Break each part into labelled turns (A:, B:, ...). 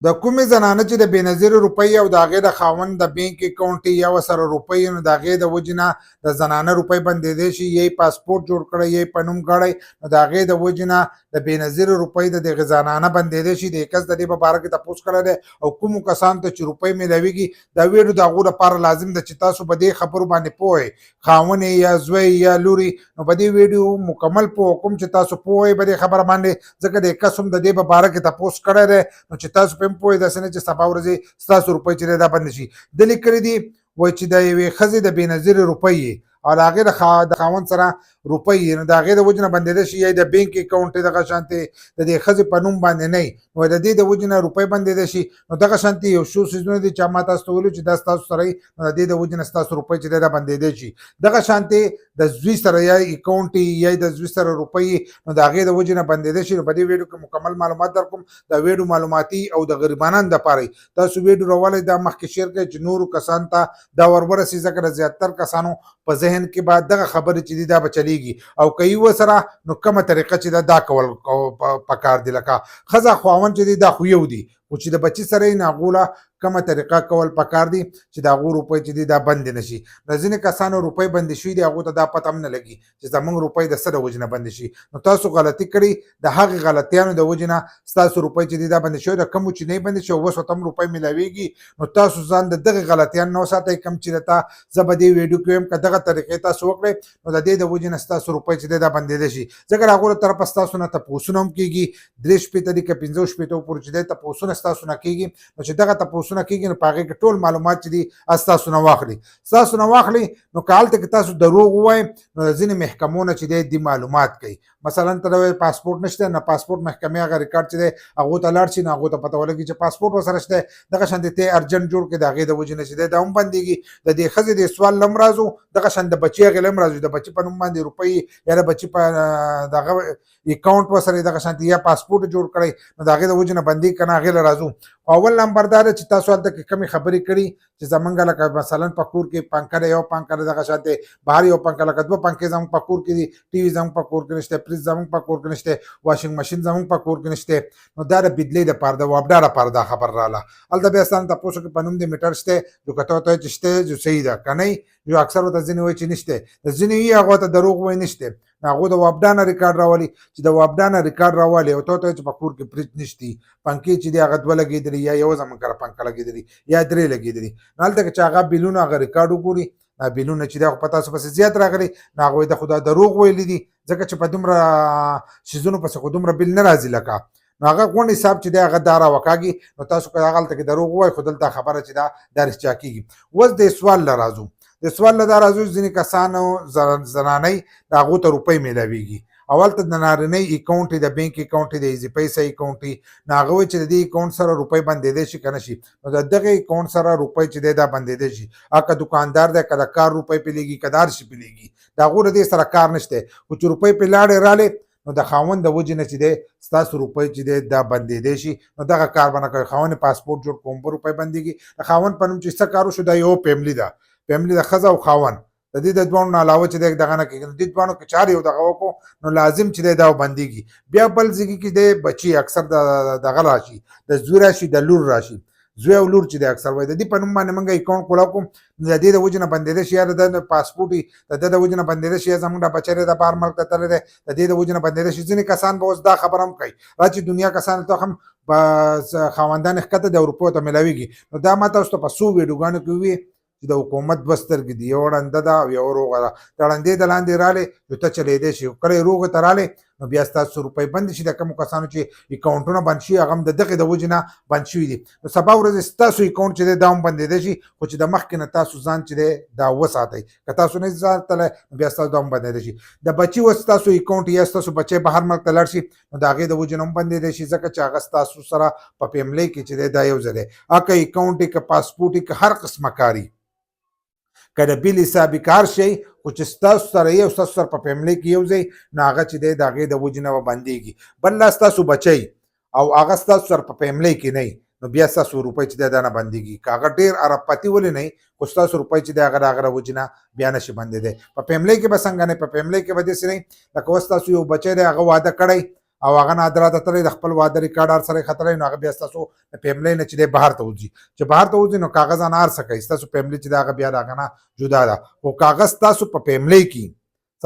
A: د کومې زنانه چې د بېنظیرې روپۍ او د هغې د خاوند د بینک اکاونټ یا ورسره روپۍ نو د هغې د وجې نه د زنانه روپۍ بندېدی شي یا یې پاسپورټ جوړ کړی یا یې په نوم کړی نو د هغې د وجې نه د بېنظیرې روپۍ د دغې زنانه بندېدی شي. د کس د دې په باره کې تپوس کړی دی او کومو کسانو ته چې روپۍ میلاویږي دا ویډیو د هغو لپاره لازم ده چې تاسو په دې خبرو باندې پوه یې، خاوند یا زوی یا لوري، نو په دې ویډیو مکمل پوه کوم چې تاسو پوه یې په دې خبره باندې، ځکه د کس هم د دې په باره کې تپوس کړی دی نو چې تاسو په هم پوه یې، داسې نه چې سبا ورځې ستاسو روپۍ چې دی دا بند شي. ده لیکلي دي وایي چې د یوې ښځې د بېنظیرې روپۍ او د هغې د خاوند سره روپۍ نو د هغې د وجې نه بندېدی شي یا د بینک اکاونټ یې دغه شانتې د دې ښځې په نوم باندې نه وي نو د دې د وجې نه روپۍ بندېدی شي. نو دغه شانتې یو څو څیزونه دي چې ما تاسو ته ویلو چې دا ستاسو سره وي نو د دې د وجې نه ستاسو روپۍ چې دی دا بندېدی شي. دغه شانتې د زوی سره یا اکاونټ یا د زوی سره روپۍ نو د هغې د وجې نه بندېدی شي. نو په دې ویډیو کې مکمل معلومات در کوم. دا ویډیو معلوماتي او د غریبانانو دپاره تاسو ویډیو راولئ دا مخکې شیر کړئ چې نورو کسانو ته دا ور ورسي، ځکه د زیاتر کسانو په ذهن کې به دغه خبرې چې دي دا به چلیږي او که یې ورسره نو کومه طریقه چې دا کول پکار دي. لکه ښځه خاوند چې دی دا خو یو دي خو چې د بچي سره یې نو هغو له کومه طریقه کول پکار دي چې د هغو روپۍ چې دي دا بندې نه شي. د ځینې کسانو روپۍ بندې شوي دي هغو ته دا پته هم نه لګي چې زموږ روپۍ د څه د وجې نه بندې شي. نو تاسو غلطي کړې، د هغې غلطیانو د وجې نه ستاسو روپۍ چې دي دا بندې شوي، د کومو چې نه یې بندې شوي اوس ورته هم روپۍ میلاویږي نو تاسو ځان د دغې غلطیانو نه وساتئ. کوم چې درته زه به دې ویډیو کې وایم که دغه طریقې تاسو وکړئ نو د دې د وجې نه ستاسو روپۍ چې دی دا بندېدی شي. ځکه د هغو له طرفه ستاسو نه تپوسونه هم کېږي 3 شپېته دي که 15 شپېته پورې چې دی تپوسونه ستاسو نه کېږي نو چې دغه تپوسونه کېږي نو په هغې کې ټول معلومات چې دي ستاسو نه واخلي. ستاسو نه واخلي نو که هلته کې تاسو دروغ ووایئ نو د ځینې محکمو نه چې دی معلومات کوي. مثلا ته د پاسپورټ نشته نه پاسپورټ محکمې هغه ریکارډ چې دی هغو ته لاړ شي نو هغو ته پته ولګي چې پاسپورټ ورسره شته. دغه شان ته ارجنټ جوړ کړي د هغې د وجې نه چې دی دا هم بندېږي. د دې ښځې د سوال نه هم راځو، دغه شان د بچي هغې له هم راځو، د بچي په نوم باندې روپۍ یا د بچي په دغه اکاونټ ورسره دغه شانتې یا پاسپورټ جوړ کړی نو د هغې د وجې نه بندېږي که نه هغې له راځو. اول نمبر دا ده چې تاسو هلته کې کمې خبرې کړي چې زمونږ لکه مثلا په کور کې پنکه ده، یو پنکه ده دغه شانتې بهر یو پنکه لکه 2 پنکې زموږ په کور کې دي، ټي وي زموږ په کور کې نشته، فریج زموږ په کور کې نشته، واشنګ ماشین زموږ په کور کې نشته. نو دا د بجلۍ دپاره د وابډا دپاره دا خبر راله. هلته بیا ستانه تپوس وکړي په نوم د میټر شته جو که ته ورته وایې چې شته جو صحیح ده که نه جو اکثر ورته ځینې وایي چې نشته، د ځینې وي هغو ته دروغ وایي نشته. هغو د وابډا نه ریکارډ راولي چې د وابډا نه ریکارډ راولي او ته ورته وایې چې په کور کې فریج نشتي، پنکې چې دي هغه 2 لګېدلي یا یوه زموږ کره پنکه لګېدلي یا 3 لګېدلي. نو هلته کې چې هغه بیلونه هغه ریکارډ وګوري بیلونه چې دا خو په تاسو پسې زیات راغلي نو هغوی د خو دا دروغ ویلي دي ځکه چې په دومره شیزونو پسې خو دومره بیل نه راځي لکه نو هغه غونډ حساب چې دی هغه دا راوکاږي نو تاسو که هغه هلته کې دروغ ووایئ خو دلته خبره چې دا رښتیا کېږي. اوس د سوال له راځو، د سوال له دا راځو ځینې کسانو زنانۍ د هغو ته روپۍ میلاویږي او هلته د نارینۍ اکاونټ د بینک اکاونټ د ایزي پیسه اکاونټ نو هغه وایي چې د دې اکاونټ سره روپۍ بندېدی شي که نه شي. نو د دغې اکاونټ سره روپۍ چې دی دا بندېدی شي. که دکاندار دی که د کار روپۍ پې لېږي که د هر شي پې لېږي د هغو د دې سره کار نشته خو چې روپۍ پې لاړې رالې نو د خاوند د وجې نه چې دی ستاسو روپۍ چې دی دا بندېدی شي. نو دغه کار به نه کوئ. خاوند پاسپورټ جوړ کوم به روپۍ بندېږي. د خاوند په نوم چې څه کار وشو دا یو فیملي ده، فیملي د ښځه او خاوند د دې د دوانو نه علاوه چې دی دغه نه کېږي. نو دې دوانو کې چار یو دغه وکړو نو لازم چې دی دا بندېږي. بیا بل ځای کې دی بچي اکثر دغه راشي د زوی راشي د لور راشي، زوی او لور چې دی اکثر وایي د دې په نوم باندې موږ اکاونټ کولاو کوم نو د دې د وجې نه بندېدی شي یا د ده پاسپورټ وي د ده د وجې نه بندېدی شي یا زموږ دا بچی دی د بهر ملک ته تللی دی د دې د وجې نه بندېدی شي. ځینې کسان به اوس دا خبره هم کوي چې دنیا کسانو ته هم په خاوندان ښکته د اروپو ته میلاویږي. نو دا ما تاسو ته په څو ویډیوګانو کې وویې چې د حکومت 2 سترګې دي، یو ړنده ده او یو روغه ده. د ړندې د لاندې رالې نو ته چلېدی شي، کله یې روغې ته رالې نو بیا ستاسو روپۍ بندې شي. د کومو کسانو چې اکاونټونه بند شي هغه هم د دغې د وجې نه بند شوي دي. نو سبا ورځې ستاسو اکاونټ چې دی دا هم بندېدی شي خو چې د مخکې نه تاسو ځان چې دی دا وساتئ. که تاسو نه ساتلی نو بیا ستاسو دا هم بندېدی شي. د بچي اوس ستاسو اکاونټ یا ستاسو بچی بهر ملک ته لاړ شي نو د هغې د وجې نه هم بندېدی شي ځکه چې هغه ستاسو سره په فیملۍ کې چې دی دا یو ځای دی. که اکاونټ یې که پاسپورټ یې که هر قسمه کاري که د بیل حسابي کار شي خو چې ستاسو سره یې او ستاسو سره په فیملۍ کې یو ځای نو هغه چې دی د هغې د وجې نه به بندېږي. بل لا ستاسو بچی او هغه ستاسو سره په فیملۍ کې نه نو بیا ستاسو روپۍ چې دی دا نه بندېږي. که هغه ډېر عربپتي ولې نه خو ستاسو روپۍ چې دی هغه د هغه د وجې نه بیا نشي بندېدی. په فیملۍ کې به څنګه نه، په فیملۍ کې به داسې نه لکه اوس ستاسو یو بچی دی هغه واده کړی او هغه نادره ته تللی د خپل واده ریکارډ هر سره خطرې نو هغه بیا ستاسو فیملی نه چې دی بهر ته وځي چې بهر ته وځي نو کاغذ نه هر څه کوي ستاسو فیملی چې دا هغه بیا د هغه نه جدا ده خو کاغذ تاسو په فیملی کې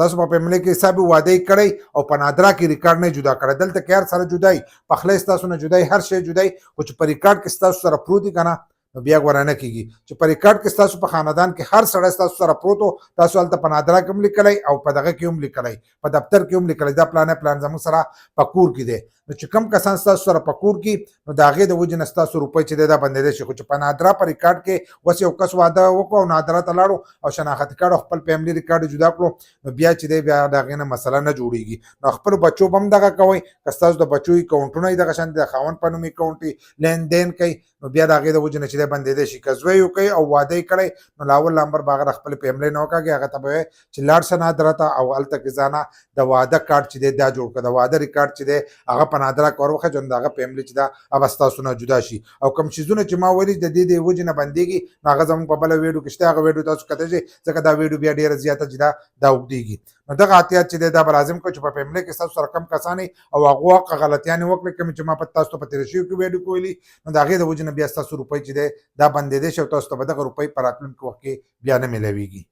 A: تاسو په فیملی کې حساب واده کړی او په نادره کې ریکارډ نه جدا کړی دلته کې هر سره جدای پخلی ستاسو نه جدای هر شی جدای خو چې په ریکارډ کې ستاسو سره پروت دي که نه نو بیا ورانه کیږي چې په ریکارډ کې ستاسو په خاندان کې هر سړی ستاسو سره پروت و تاسو هلته په نادره کې هم لیکلی او په دغه کې هم لیکلی په دفتر کې هم لیکلی دا پلان زموږ سره په کور کې دی نو چې کم کسان ستاسو سره په کور کې نو د هغې د وجې نه ستاسو روپۍ چې دی دا بندېدی شي خو چې په نادره په ریکارډ کې اوس یو کس واده وکړو او نادره ته لاړو او شناختي کارډ او خپل فیملي ریکارډ جدا کړو نو بیا چې دی بیا د هغې نه مسله نه جوړېږي نو خپلو بچو به هم دغه کوئ که ستاسو د بچو اکاونټونه یې دغه شان د خاوند په نوم اکاونټ لین دین کوي نو بیا د هغې د وجې نه چې دی بندېدی شي که زوی وکړي او واده یې کړی نو لاول نمبر به هغه د خپلې فیملۍ نه وکاږي هغه ته به وایي چې لاړ شه نادره ته او هلته کې ځانه د واده کارډ چې دی دا جوړ کړه د واده ریکارډ چې دی هغه په نادره کې ور وښه چې د هغه فیملي چې دا هغه ستاسو نه جدا شي او کوم شیزونه چې ما ویلي د دې د وجې نه بندېږي نو هغه زموږ په بله ویډیو کې شته هغه ویډیو تاسو کتلی شئ ځکه دا ویډیو بیا ډېره زیاته چې دا اوږدېږي نو دغه احتیاط چې دی دا به لازم کړو چې په فیملۍ کې ستاسو سره کم کسان او هغو هغه غلطیانې وکړئ کومې چې ما تاسو ته په تېره شوي کې ویډیو کې ویلي نو د هغې د وجې نه بیا ستاسو روپۍ چې دی دا بندېدی شي او تاسو ته به دغه روپۍ په راتلونکي وخت کې بیا نه میلاویږي